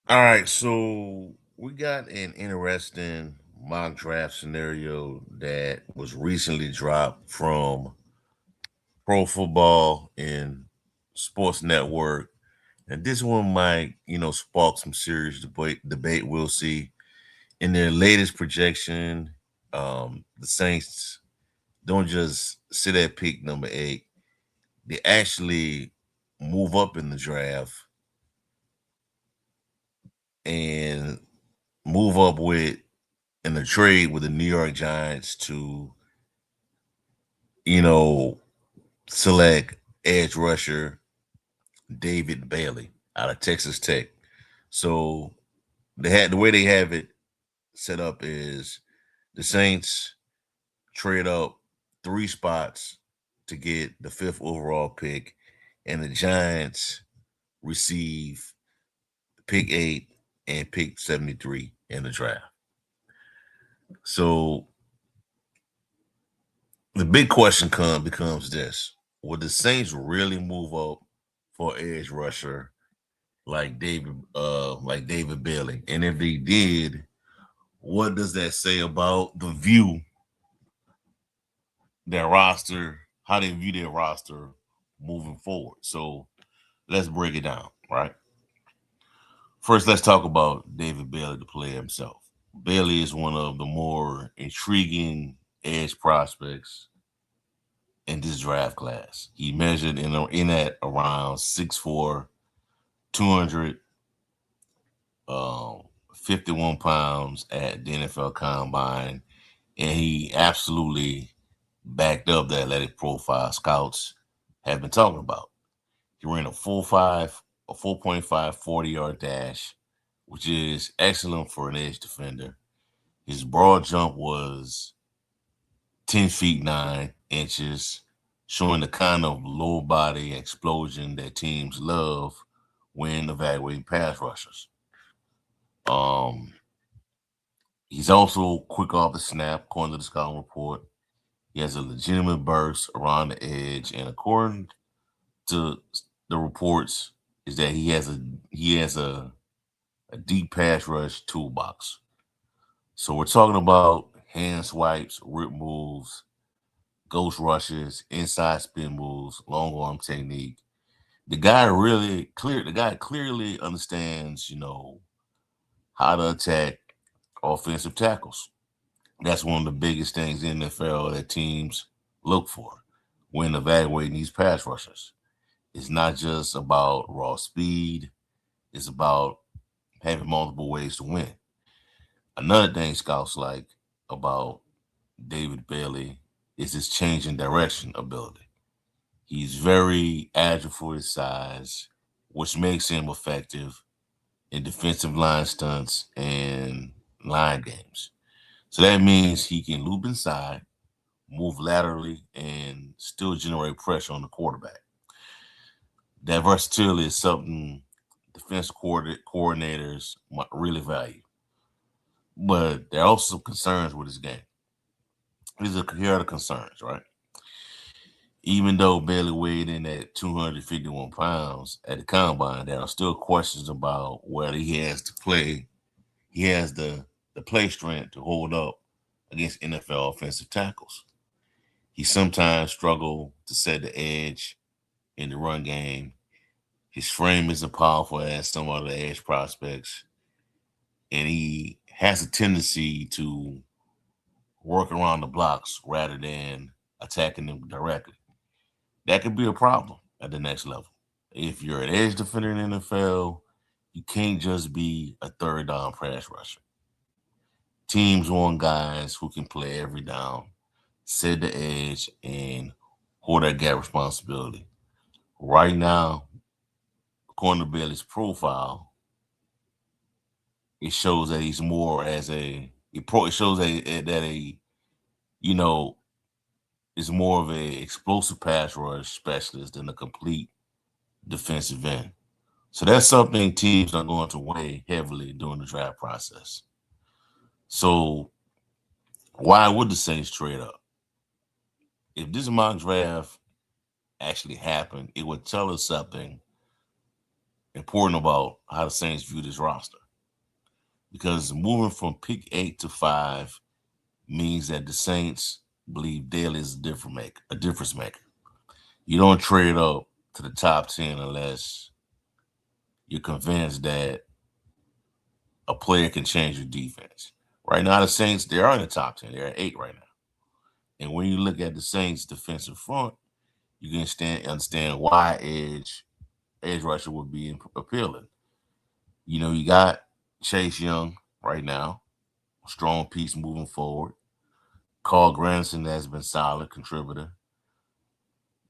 All right, so we got an interesting mock draft scenario that was recently dropped from Pro Football and Sports Network. And this one might, spark some serious debate. We'll see. In their latest projection, the Saints don't just sit at pick number 8. They actually move up in the draft and move up with in the trade with the New York Giants to, you know, select edge rusher David Bailey out of Texas Tech. So the way they have it set up is the Saints trade up 3 spots to get the 5th overall pick, and the Giants receive pick 8 and pick 73 in the draft. So the big question becomes this: would the Saints really move up for edge rusher like David Bailey? And if they did, what does that say about the view their roster, how they view their roster moving forward? So let's break it down, right? First, let's talk about David Bailey, the player himself. Bailey is one of the more intriguing edge prospects in this draft class. He measured in at around 6'4", 200, um, 51 pounds at the NFL Combine, and he absolutely backed up the athletic profile scouts have been talking about. He ran a 4.5 40-yard dash, which is excellent for an edge defender. His broad jump was 10 feet 9 inches, showing the kind of low body explosion that teams love when evaluating pass rushers. Um, he's also quick off the snap, according to the scouting report. He has a legitimate burst around the edge, and according to the reports, is that he has a deep pass rush toolbox. So we're talking about hand swipes, rip moves, ghost rushes, inside spin moves, long arm technique. The guy clearly understands, how to attack offensive tackles. That's one of the biggest things in the NFL that teams look for when evaluating these pass rushers. It's not just about raw speed, it's about having multiple ways to win. Another thing scouts like about David Bailey is his change in direction ability. He's very agile for his size, which makes him effective in defensive line stunts and line games. So that means he can loop inside, move laterally, and still generate pressure on the quarterback. That versatility is something coordinators might really value. But there are also some concerns with his game. Here are the concerns, right? Even though Bailey weighed in at 251 pounds at the combine, there are still questions about whether he has to play. He has the play strength to hold up against NFL offensive tackles. He sometimes struggled to set the edge in the run game. His frame isn't powerful as some other edge prospects, and he has a tendency to work around the blocks rather than attacking them directly. That could be a problem at the next level. If you're an edge defender in the NFL, you can't just be a third down pass rusher. Teams want guys who can play every down, set the edge, and hold that gap responsibility. Right now, according to Bailey's profile, it shows that he's more as a it shows that a you know is more of a explosive pass rush specialist than a complete defensive end. So that's something teams are going to weigh heavily during the draft process. So why would the Saints trade up? If this mock draft actually happened, it would tell us something important about how the Saints view this roster because moving from pick 8 to 5 means that the Saints believe Daly is a difference maker. You don't trade up to the top 10 unless you're convinced that a player can change your defense. Right now, the Saints, they are in the top 10. They're at 8 right now. And when you look at the Saints' defensive front, you can understand why edge rusher would be appealing. You know, you got Chase Young right now, strong piece moving forward. Carl Granson has been solid contributor.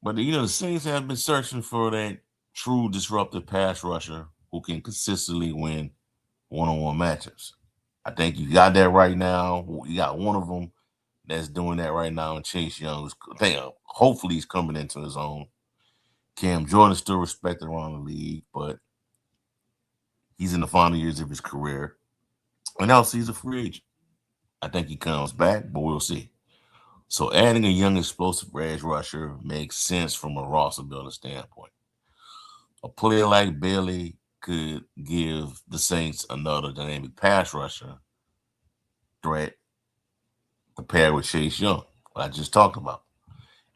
But you know, the Saints have been searching for that true disruptive pass rusher who can consistently win one-on-one matchups. I think you got that right now. You got one of them that's doing that right now, and Chase Young. Hopefully, he's coming into his own. Cam Jordan is still respected around the league, but he's in the final years of his career, and also he's a free agent. I think he comes back, but we'll see. So adding a young explosive edge rusher makes sense from a roster building standpoint. A player like Bailey could give the Saints another dynamic pass rusher threat to pair with Chase Young, what I just talked about.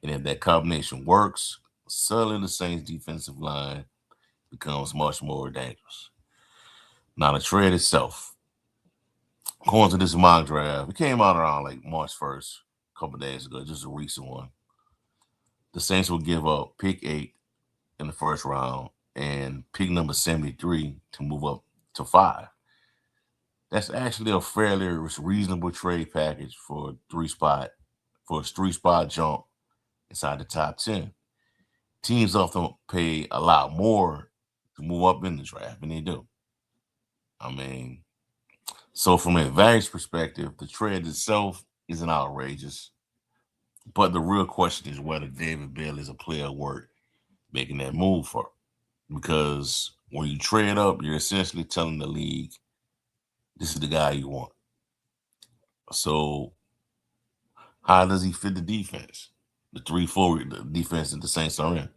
And if that combination works, suddenly the Saints defensive line becomes much more dangerous. Now the trade itself, according to this mock draft, it came out around like March 1st, a couple days ago, just a recent one. The Saints will give up pick 8 in the first round and pick number 73 to move up to 5. That's actually a fairly reasonable trade package for a 3 spot jump inside the top 10. Teams often pay a lot more to move up in the draft than they do. I mean, so from a advantage perspective, the trade itself isn't outrageous. But the real question is whether David Bell is a player worth making that move for. Because when you trade up, you're essentially telling the league, this is the guy you want. So how does he fit the defense? The 3-4 defense that the Saints are in.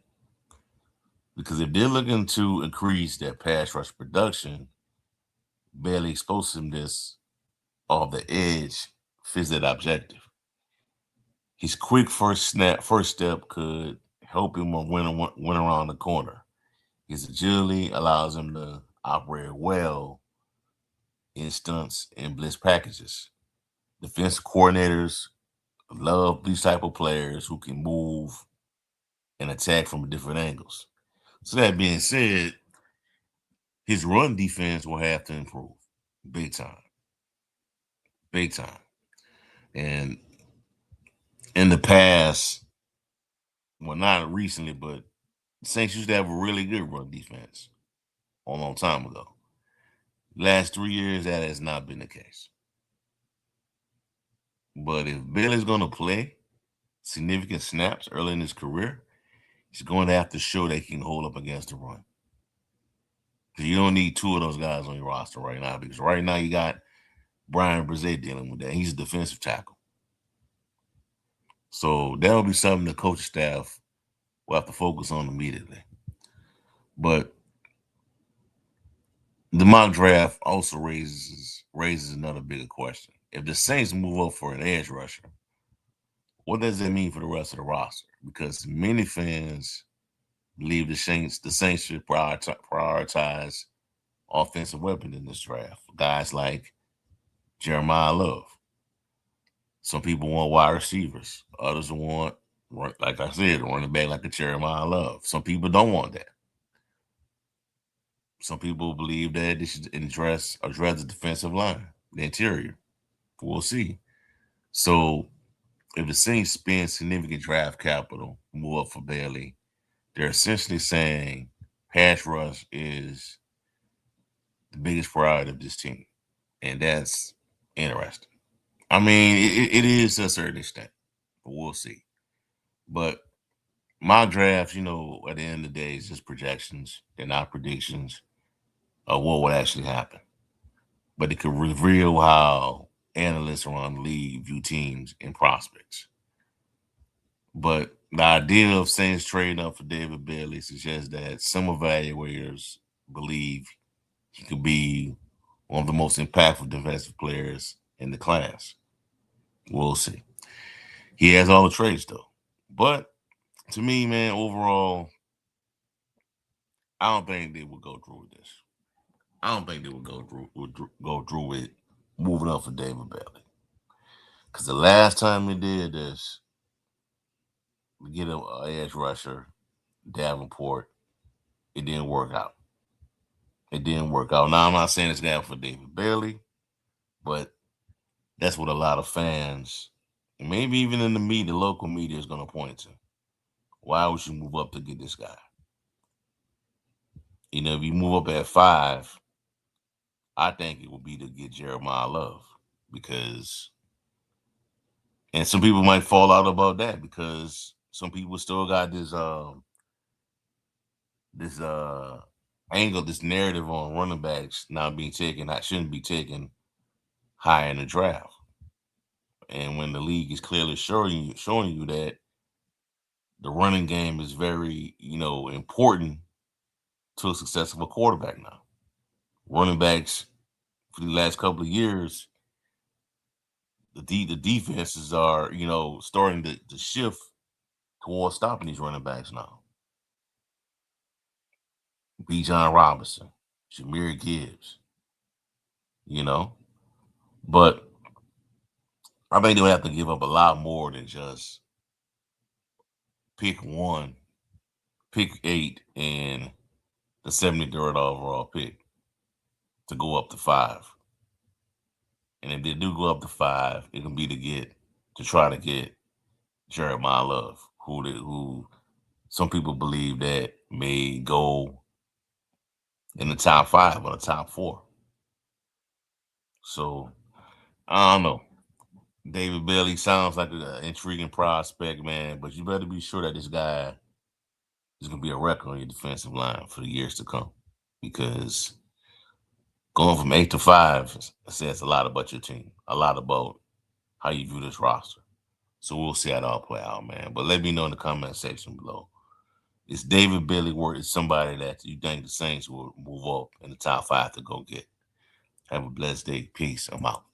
Because if they're looking to increase their pass rush production, Bailey explosiveness off the edge fits that objective. His quick first step could help him win around the corner. His agility allows him to operate well in stunts and blitz packages. Defensive coordinators love these type of players who can move and attack from different angles. So that being said, his run defense will have to improve big time, big time. And in the past, well, not recently, but the Saints used to have a really good run defense a long time ago. Last 3 years, that has not been the case. But if Bailey's going to play significant snaps early in his career, he's going to have to show that he can hold up against the run. Because you don't need two of those guys on your roster right now. Because right now you got Brian Brzee dealing with that. He's a defensive tackle. So that'll be something the coaching staff will have to focus on immediately. But the mock draft also raises another bigger question. If the Saints move up for an edge rusher, what does that mean for the rest of the roster? Because many fans believe the Saints should prioritize offensive weapons in this draft. Guys like Jeremiah Love. Some people want wide receivers. Others want, like I said, running back like a Jeremiah Love. Some people don't want that. Some people believe that they should address the defensive line, the interior. We'll see. So if the Saints spend significant draft capital, move up for Bailey, they're essentially saying pass rush is the biggest priority of this team. And that's interesting. I mean, it is to a certain extent, but we'll see. But my drafts, at the end of the day, is just projections. They're not predictions of what would actually happen. But it could reveal how analysts around the league view teams and prospects. But the idea of Saints trading up for David Bailey suggests that some evaluators believe he could be one of the most impactful defensive players in the class. We'll see. He has all the traits though. But to me, man, overall, I don't think they would go through with this. I don't think they would go through with moving up for David Bailey. Because the last time they did this, we get a edge rusher, Davenport, it didn't work out. It didn't work out. Now I'm not saying it's down for David Bailey, but that's what a lot of fans, and maybe even in the media, the local media is going to point to. Why would you move up to get this guy? If you move up at 5, I think it would be to get Jeremiah Love because, and some people might fall out about that because some people still got this angle, this narrative on running backs not being taken, I shouldn't be taken high in the draft. And when the league is clearly showing you that the running game is very, important to a successful quarterback now. Running backs for the last couple of years, the defenses are, starting to shift towards stopping these running backs now. B. John Robinson, Jameer Gibbs, you know. But I think they'll have to give up a lot more than just pick 1, pick 8, and the 73rd overall pick to go up to 5. And if they do go up to 5, it can be to try to get Jeremiah Love, who some people believe that may go in the top 5 or the top 4. So I don't know. David Bailey sounds like an intriguing prospect, man, but you better be sure that this guy is going to be a record on your defensive line for the years to come because going from 8 to 5 says a lot about your team, a lot about how you view this roster. So we'll see how it all play out, man. But let me know in the comment section below. Is David Bailey worth somebody that you think the Saints will move up in the top 5 to go get? Have a blessed day. Peace. I'm out.